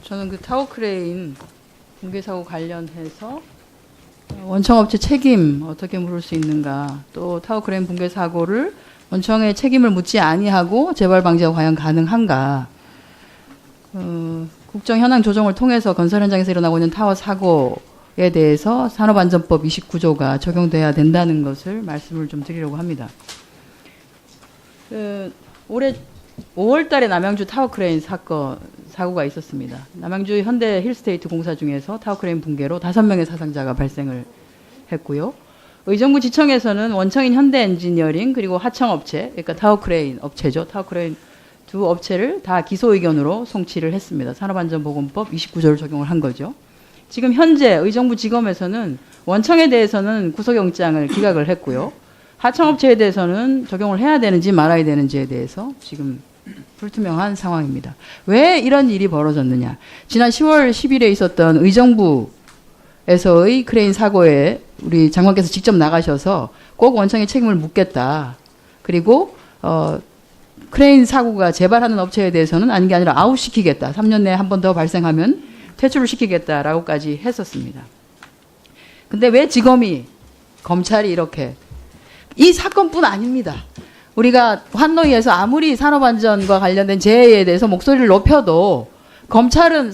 저는 그 타워크레인 붕괴 사고 관련해서 원청업체 책임 어떻게 물을 수 있는가, 또 타워크레인 붕괴 사고를 원청의 책임을 묻지 아니하고 재발 방지가 과연 가능한가, 국정 현황 조정을 통해서 건설 현장에서 일어나고 있는 타워 사고에 대해서 산업안전법 29조가 적용돼야 된다는 것을 말씀을 좀 드리려고 합니다. 올해 5월 달에 남양주 타워크레인 사고가 있었습니다. 남양주 현대 힐스테이트 공사 중에서 타워크레인 붕괴로 5명의 사상자가 발생을 했고요. 의정부 지청에서는 원청인 현대엔지니어링 그리고 하청업체, 그러니까 타워크레인 업체죠. 타워크레인 두 업체를 다 기소 의견으로 송치를 했습니다. 산업안전보건법 29조를 적용을 한 거죠. 지금 현재 의정부 지검에서는 원청에 대해서는 구속영장을 기각을 했고요. 하청업체에 대해서는 적용을 해야 되는지 말아야 되는지에 대해서 지금 불투명한 상황입니다. 왜 이런 일이 벌어졌느냐. 지난 10월 10일에 있었던 의정부에서의 크레인 사고에 우리 장관께서 직접 나가셔서 꼭 원청의 책임을 묻겠다. 그리고 크레인 사고가 재발하는 업체에 대해서는 아닌 게 아니라 아웃시키겠다. 3년 내에 한 번 더 발생하면 퇴출을 시키겠다라고까지 했었습니다. 근데 왜 지검이, 검찰이 이렇게, 이 사건뿐 아닙니다. 우리가 환노위에서 아무리 산업안전과 관련된 재해에 대해서 목소리를 높여도 검찰은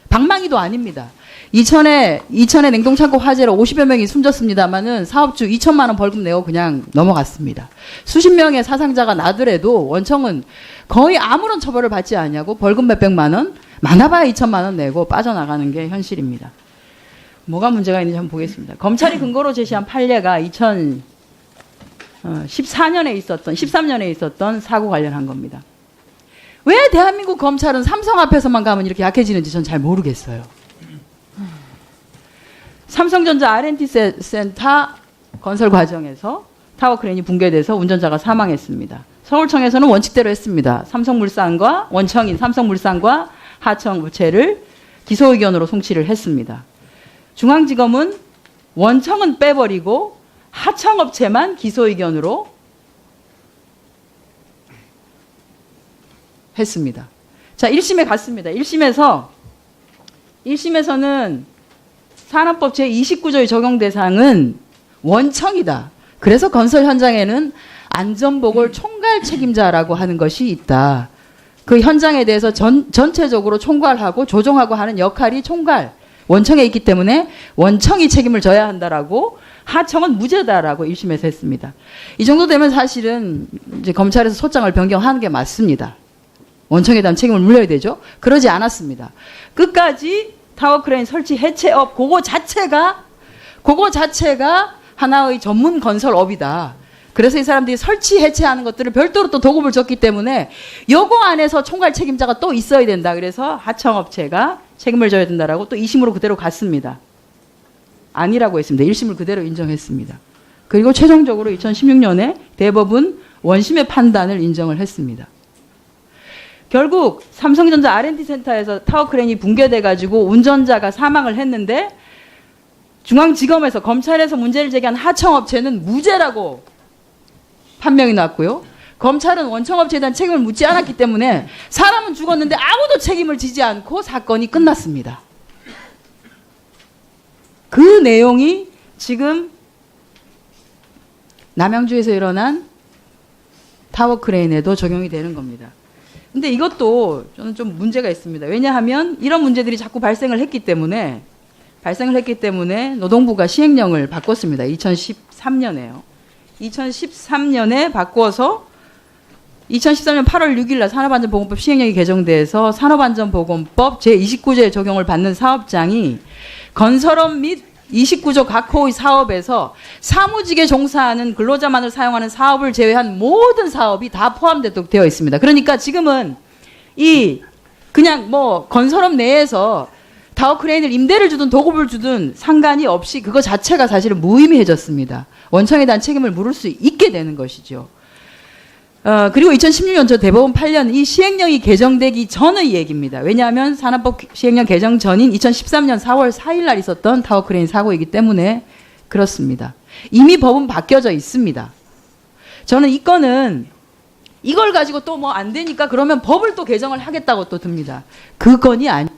방망이도 아닙니다. 이천에 냉동창고 화재로 50여 명이 숨졌습니다마는 사업주 2천만 원 벌금 내고 그냥 넘어갔습니다. 수십 명의 사상자가 나더라도 원청은 거의 아무런 처벌을 받지 않냐고 벌금 몇백만 원, 많아봐야 2천만 원 내고 빠져나가는 게 현실입니다. 뭐가 문제가 있는지 한번 보겠습니다. 검찰이 근거로 제시한 판례가 13년에 있었던 사고 관련한 겁니다. 왜 대한민국 검찰은 삼성 앞에서만 가면 이렇게 약해지는지 전 잘 모르겠어요. 삼성전자 R&D 센터 건설 과정에서 타워크레인이 붕괴돼서 운전자가 사망했습니다. 서울청에서는 원칙대로 했습니다. 원청인 삼성물산과 하청업체를 기소 의견으로 송치를 했습니다. 중앙지검은 원청은 빼버리고 하청업체만 기소 의견으로 했습니다. 자, 1심에 갔습니다. 1심에서는 산업법 제29조의 적용 대상은 원청이다. 그래서 건설 현장에는 안전보건 총괄 책임자라고 하는 것이 있다. 그 현장에 대해서 전체적으로 총괄하고 조정하고 하는 역할이 원청에 있기 때문에 원청이 책임을 져야 한다라고, 하청은 무죄다라고 1심에서 했습니다. 이 정도 되면 사실은 이제 검찰에서 소장을 변경하는 게 맞습니다. 원청에 대한 책임을 물려야 되죠. 그러지 않았습니다. 끝까지 타워크레인 설치 해체업, 그거 자체가 하나의 전문 건설업이다. 그래서 이 사람들이 설치 해체하는 것들을 별도로 또 도급을 줬기 때문에 요거 안에서 총괄 책임자가 또 있어야 된다. 그래서 하청업체가 책임을 져야 된다라고 또 2심으로 그대로 갔습니다. 아니라고 했습니다. 1심을 그대로 인정했습니다. 그리고 최종적으로 2016년에 대법원 원심의 판단을 인정을 했습니다. 결국 삼성전자 R&D 센터에서 타워크레인이 붕괴돼가지고 운전자가 사망을 했는데 중앙지검에서, 검찰에서 문제를 제기한 하청업체는 무죄라고 판명이 났고요. 검찰은 원청업체에 대한 책임을 묻지 않았기 때문에 사람은 죽었는데 아무도 책임을 지지 않고 사건이 끝났습니다. 그 내용이 지금 남양주에서 일어난 타워크레인에도 적용이 되는 겁니다. 근데 이것도 저는 좀 문제가 있습니다. 왜냐하면 이런 문제들이 자꾸 발생을 했기 때문에 노동부가 시행령을 바꿨습니다. 2013년에요. 2013년에 바꿔서 2013년 8월 6일 날 산업안전보건법 시행령이 개정돼서 산업안전보건법 제29조에 적용을 받는 사업장이 건설업 및 29조 각 호의 사업에서 사무직에 종사하는 근로자만을 사용하는 사업을 제외한 모든 사업이 다 포함되어 있습니다. 그러니까 지금은 그냥 건설업 내에서 타워크레인을 임대를 주든 도급을 주든 상관이 없이 그거 자체가 사실은 무의미해졌습니다. 원청에 대한 책임을 물을 수 있게 되는 것이죠. 그리고 2016년 저 대법원 판례는 이 시행령이 개정되기 전의 얘기입니다. 왜냐하면 산업법 시행령 개정 전인 2013년 4월 4일 날 있었던 타워크레인 사고이기 때문에 그렇습니다. 이미 법은 바뀌어져 있습니다. 저는 이 건은 이걸 가지고 또 뭐 안 되니까 그러면 법을 또 개정을 하겠다고 또 듭니다. 그 건이 아니.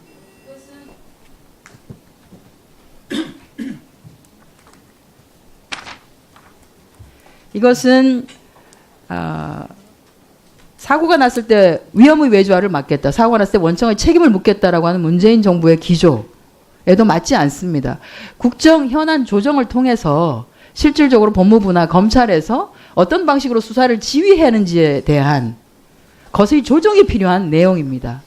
이것은 사고가 났을 때 위험의 외주화를 막겠다. 사고가 났을 때 원청의 책임을 묻겠다라고 하는 문재인 정부의 기조에도 맞지 않습니다. 국정 현안 조정을 통해서 실질적으로 법무부나 검찰에서 어떤 방식으로 수사를 지휘하는지에 대한 거의 조정이 필요한 내용입니다.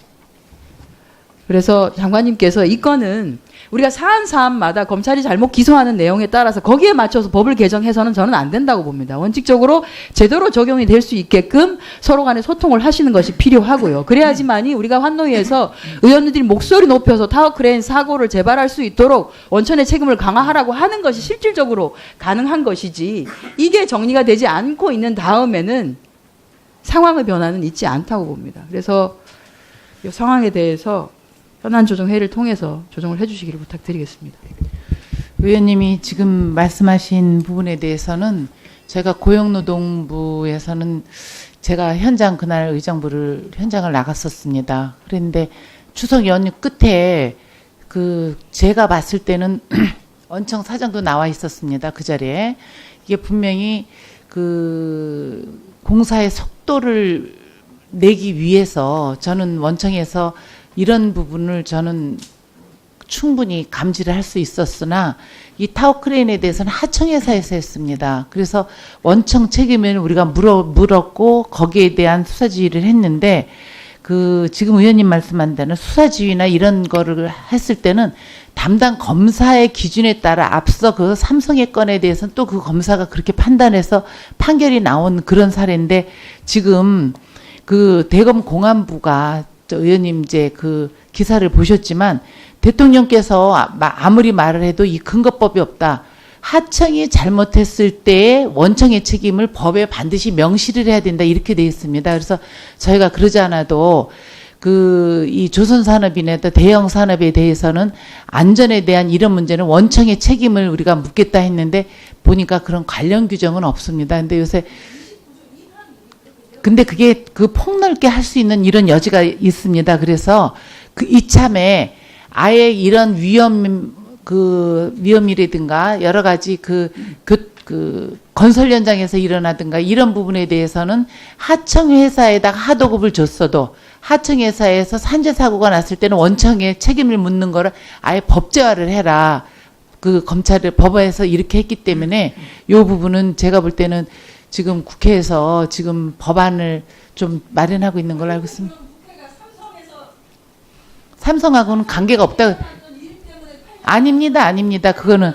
그래서 장관님께서 이 건은 우리가 사안마다 검찰이 잘못 기소하는 내용에 따라서 거기에 맞춰서 법을 개정해서는 저는 안 된다고 봅니다. 원칙적으로 제대로 적용이 될 수 있게끔 서로 간에 소통을 하시는 것이 필요하고요. 그래야지만이 우리가 환노위에서 의원들이 목소리 높여서 타워크레인 사고를 재발할 수 있도록 원천의 책임을 강화하라고 하는 것이 실질적으로 가능한 것이지, 이게 정리가 되지 않고 있는 다음에는 상황의 변화는 있지 않다고 봅니다. 그래서 이 상황에 대해서 현안조정회의를 통해서 조정을 해주시기를 부탁드리겠습니다. 의원님이 지금 말씀하신 부분에 대해서는 저희가 고용노동부에서는 제가 그날 의정부를 현장을 나갔었습니다. 그런데 추석 연휴 끝에 제가 봤을 때는 원청 사장도 나와 있었습니다. 그 자리에. 이게 분명히 공사의 속도를 내기 위해서 저는 원청에서 이런 부분을 저는 충분히 감지를 할 수 있었으나 이 타워크레인에 대해서는 하청회사에서 했습니다. 그래서 원청 책임을 우리가 물었고 거기에 대한 수사지휘를 했는데 지금 의원님 말씀한 대로 수사지휘나 이런 거를 했을 때는 담당 검사의 기준에 따라 앞서 그 삼성의 건에 대해서는 또 그 검사가 그렇게 판단해서 판결이 나온 그런 사례인데, 지금 대검 공안부가 의원님 이제 기사를 보셨지만 대통령께서 아무리 말을 해도 이 근거법이 없다. 하청이 잘못했을 때 원청의 책임을 법에 반드시 명시를 해야 된다. 이렇게 돼 있습니다. 그래서 저희가 그러지 않아도 이 조선산업이나 대형 산업에 대해서는 안전에 대한 이런 문제는 원청의 책임을 우리가 묻겠다 했는데 보니까 그런 관련 규정은 없습니다. 근데 그게 폭넓게 할 수 있는 이런 여지가 있습니다. 그래서 이참에 아예 이런 위험이라든가 여러 가지 건설 현장에서 일어나든가 이런 부분에 대해서는 하청회사에다가 하도급을 줬어도 하청회사에서 산재 사고가 났을 때는 원청의 책임을 묻는 거를 아예 법제화를 해라. 검찰을 법에서 이렇게 했기 때문에 이 부분은 제가 볼 때는 지금 국회에서 지금 법안을 좀 마련하고 있는 걸로 알고 있습니다. 삼성하고는 관계가 없다. 아닙니다. 그거는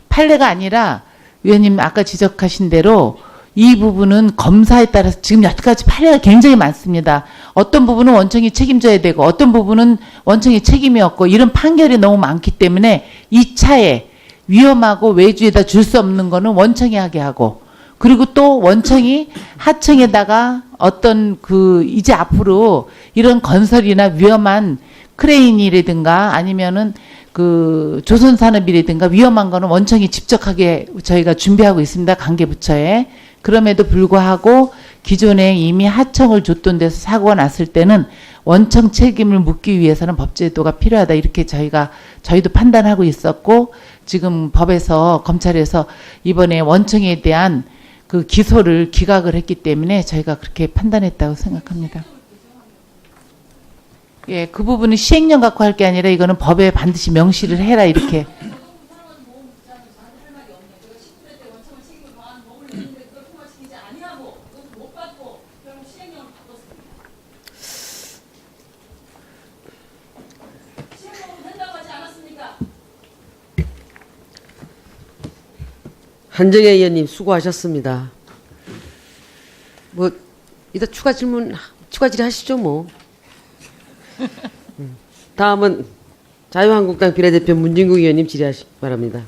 판례가 아니라 위원님 아까 지적하신 대로 이 부분은 검사에 따라서 지금 여태까지 판례가 굉장히 많습니다. 어떤 부분은 원청이 책임져야 되고 어떤 부분은 원청이 책임이 없고 이런 판결이 너무 많기 때문에 이 차에 위험하고 외주에다 줄 수 없는 거는 원청이 하게 하고, 그리고 또 원청이 하청에다가 이제 앞으로 이런 건설이나 위험한 크레인이라든가 아니면은 조선산업이라든가 위험한 거는 원청이 직접 하게 저희가 준비하고 있습니다. 관계부처에. 그럼에도 불구하고 기존에 이미 하청을 줬던 데서 사고가 났을 때는 원청 책임을 묻기 위해서는 법제도가 필요하다. 이렇게 저희도 판단하고 있었고, 지금 법에서 검찰에서 이번에 원청에 대한 기소를 기각을 했기 때문에 저희가 그렇게 판단했다고 생각합니다. 예, 그 부분은 시행령 갖고 할 게 아니라 이거는 법에 반드시 명시를 해라 이렇게. 한정혜 의원님 수고하셨습니다. 이따 추가 질의하시죠 뭐. 다음은 자유한국당 비례대표 문진국 의원님 질의하시기 바랍니다.